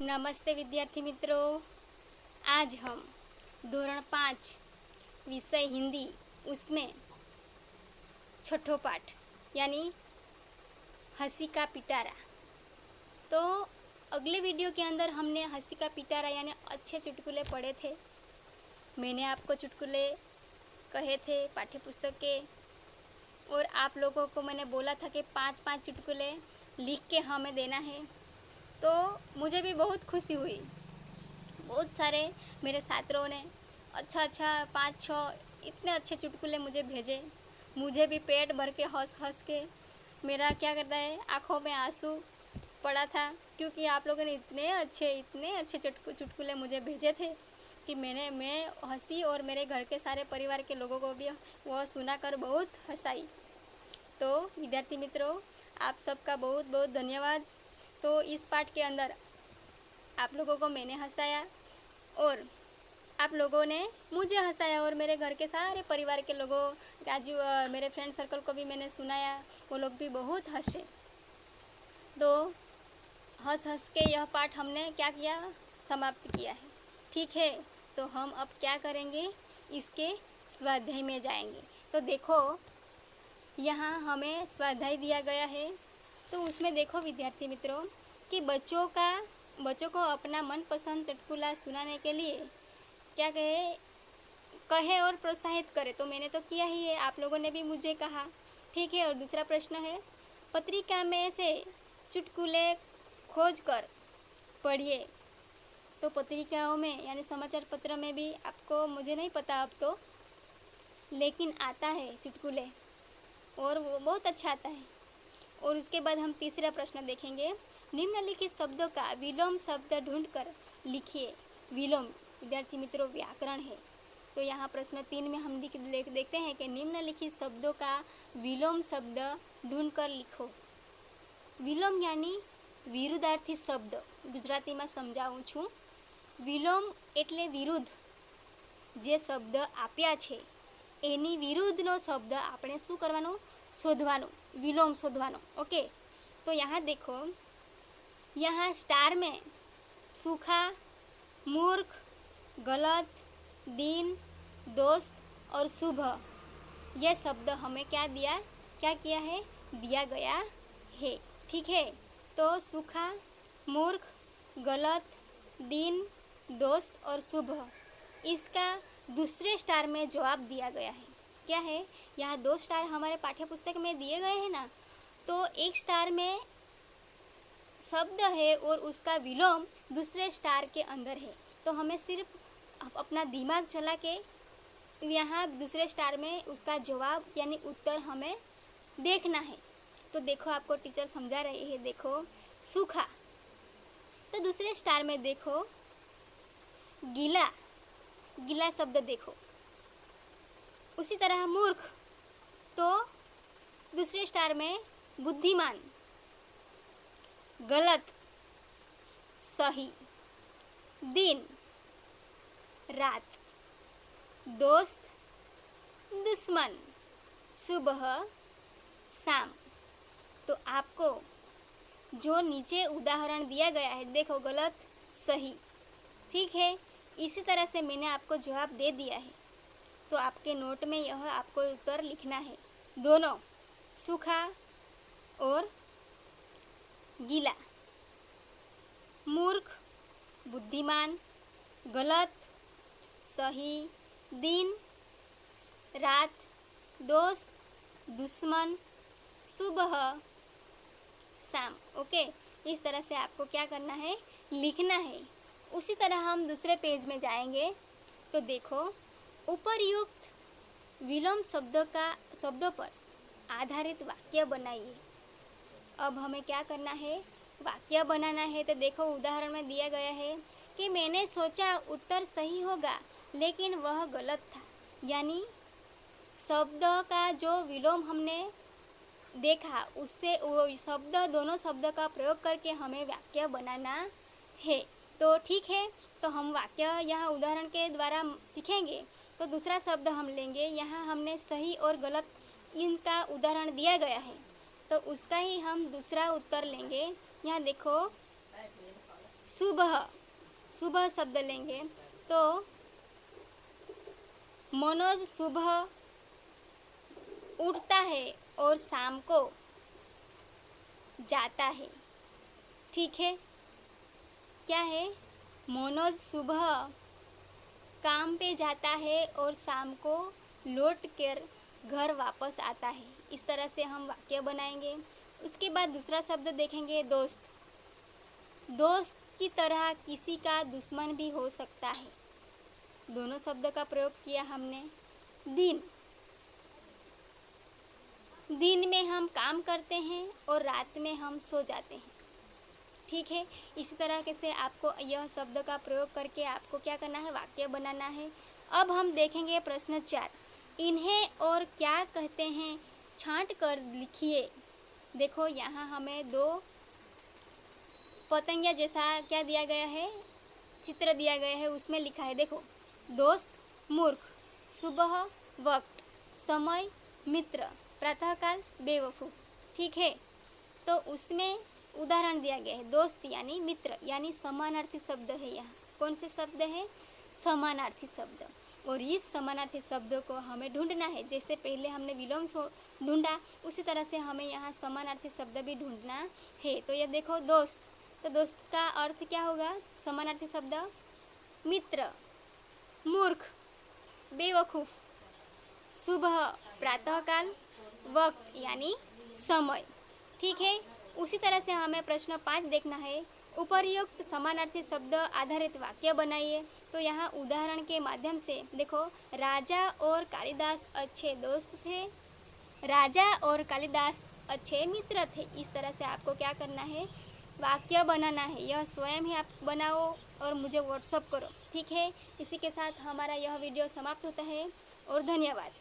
नमस्ते विद्यार्थी मित्रों। आज हम धोरण 5 विषय हिंदी उसमें छठो पाठ यानी हंसी का पिटारा। तो अगले वीडियो के अंदर हमने हंसी का पिटारा यानी अच्छे चुटकुले पढ़े थे। मैंने आपको चुटकुले कहे थे पाठ्य पुस्तक के, और आप लोगों को मैंने बोला था कि 5-5 चुटकुले लिख के हमें देना है। तो मुझे भी बहुत खुशी हुई। बहुत सारे मेरे छात्रों ने अच्छा 5-6 इतने अच्छे चुटकुले मुझे भेजे। मुझे भी पेट भर के हंस हंस के मेरा क्या करता है, आँखों में आंसू पड़ा था, क्योंकि आप लोगों ने इतने अच्छे चुटकुले मुझे भेजे थे कि मैं हंसी और मेरे घर के सारे परिवार के लोगों को भी वह सुनाकर बहुत हंसाई। तो विद्यार्थी मित्रों, आप सबका बहुत बहुत धन्यवाद। तो इस पाठ के अंदर आप लोगों को मैंने हंसाया और आप लोगों ने मुझे हंसाया, और मेरे घर के सारे परिवार के लोगों आजू मेरे फ्रेंड सर्कल को भी मैंने सुनाया, वो लोग भी बहुत हंसे। तो हंस हंस के यह पाठ हमने क्या किया, समाप्त किया है। ठीक है, तो हम अब क्या करेंगे, इसके स्वाध्याय में जाएंगे। तो देखो यहाँ हमें स्वाध्याय दिया गया है। तो उसमें देखो विद्यार्थी मित्रों कि बच्चों को अपना मनपसंद चुटकुला सुनाने के लिए क्या कहे और प्रोत्साहित करे। तो मैंने तो किया ही है, आप लोगों ने भी मुझे कहा। ठीक है, और दूसरा प्रश्न है, पत्रिका में से चुटकुले खोज कर पढ़िए। तो पत्रिकाओं में यानी समाचार पत्र में भी आपको, मुझे नहीं पता अब तो, लेकिन आता है चुटकुले और वो बहुत अच्छा आता है। और उसके बाद हम तीसरा प्रश्न देखेंगे, निम्नलिखित शब्दों का विलोम शब्द ढूंढकर लिखिए। विलोम विद्यार्थी मित्रों व्याकरण है। तो यहाँ प्रश्न 3 में हम देखते हैं कि निम्नलिखित शब्दों का विलोम शब्द ढूंढकर लिखो। विलोम यानी विरुद्धार्थी शब्द। गुजराती में समझाવું છું। વિલોમ એટલે વિરુદ્ધ, જે શબ્દ આપ્યા છે એની વિરુદ્ધનો શબ્દ આપણે શું કરવાનો, શોધવાનો, વિલોમ શોધવાનો। ओके, तो यहाँ देखो, यहाँ स्टार में सूखा, मूर्ख, गलत, दिन, दोस्त और सुबह, ये शब्द हमें क्या किया है, दिया गया है। ठीक है, तो सूखा, मूर्ख, गलत, दिन, दोस्त और सुबह, इसका दूसरे स्टार में जवाब दिया गया है। क्या है, यहाँ 2 स्टार हमारे पाठ्य पुस्तक में दिए गए हैं ना, तो एक स्टार में शब्द है और उसका विलोम दूसरे स्टार के अंदर है। तो हमें सिर्फ अपना दिमाग चला के यहाँ दूसरे स्टार में उसका जवाब यानी उत्तर हमें देखना है। तो देखो, आपको टीचर समझा रही है। देखो सूखा, तो दूसरे स्टार में देखो गीला, गीला शब्द देखो। उसी तरह मूर्ख, तो दूसरे स्टार में बुद्धिमान, गलत, सही, दिन, रात, दोस्त, दुश्मन, सुबह, शाम। तो आपको जो नीचे उदाहरण दिया गया है, देखो गलत, सही, ठीक है, इसी तरह से मैंने आपको जवाब दे दिया है। तो आपके नोट में यह आपको उत्तर लिखना है, दोनों सूखा और गीला, मूर्ख, बुद्धिमान, गलत, सही, दिन, रात, दोस्त, दुश्मन, सुबह, शाम। ओके, इस तरह से आपको क्या करना है, लिखना है। उसी तरह हम दूसरे पेज में जाएंगे। तो देखो, उपर्युक्त विलोम शब्दों पर आधारित वाक्य बनाइए। अब हमें क्या करना है, वाक्य बनाना है। तो देखो, उदाहरण में दिया गया है कि मैंने सोचा उत्तर सही होगा लेकिन वह गलत था। यानी शब्द का जो विलोम हमने देखा, उससे वो शब्द, दोनों शब्द का प्रयोग करके हमें वाक्य बनाना है। तो ठीक है, तो हम वाक्य यहाँ उदाहरण के द्वारा सीखेंगे। तो दूसरा शब्द हम लेंगे, यहाँ हमने सही और गलत इनका उदाहरण दिया गया है, तो उसका ही हम दूसरा उत्तर लेंगे। यहाँ देखो, सुबह, सुबह शब्द लेंगे तो मनोज सुबह उठता है और शाम को जाता है। ठीक है, क्या है? मनोज सुबह काम पे जाता है और शाम को लौट कर घर वापस आता है। इस तरह से हम वाक्य बनाएंगे। उसके बाद दूसरा शब्द देखेंगे, दोस्त। दोस्त की तरह किसी का दुश्मन भी हो सकता है। दोनों शब्द का प्रयोग किया हमने। दिन, दिन में हम काम करते हैं और रात में हम सो जाते हैं। ठीक है, इसी तरह से आपको यह शब्द का प्रयोग करके आपको क्या करना है? वाक्य बनाना है। अब हम देखेंगे प्रश्न 4। इन्हें और क्या कहते हैं? छांट कर लिखिए। देखो यहाँ हमें दो पतंगिया जैसा क्या दिया गया है? चित्र दिया गया है, उसमें लिखा है, देखो, दोस्त, मूर्ख, सुबह, वक्त, समय, मित्र, प्रातःकाल, बेवकूफ़। ठीक है, तो उसमें उदाहरण दिया गया है। दोस्त यानी मित्र यानी समानार्थी शब्द है। यहाँ कौन से शब्द है? समानार्थी शब्द। और इस समानार्थी शब्द को हमें ढूंढना है। जैसे पहले हमने विलोम ढूंढा, उसी तरह से हमें यहाँ समानार्थी शब्द भी ढूंढना है। तो ये देखो, दोस्त, तो दोस्त का अर्थ क्या होगा? समानार्थी शब्द मित्र, मूर्ख, बेवकूफ़, सुबह, प्रातःकाल, वक्त यानी समय। ठीक है, उसी तरह से हमें प्रश्न 5 देखना है। उपर्युक्त समानार्थी शब्द आधारित वाक्य बनाइए। तो यहाँ उदाहरण के माध्यम से देखो, राजा और कालिदास अच्छे दोस्त थे, राजा और कालिदास अच्छे मित्र थे। इस तरह से आपको क्या करना है? वाक्य बनाना है। यह स्वयं ही आप बनाओ और मुझे व्हाट्सअप करो। ठीक है, इसी के साथ हमारा यह वीडियो समाप्त होता है और धन्यवाद।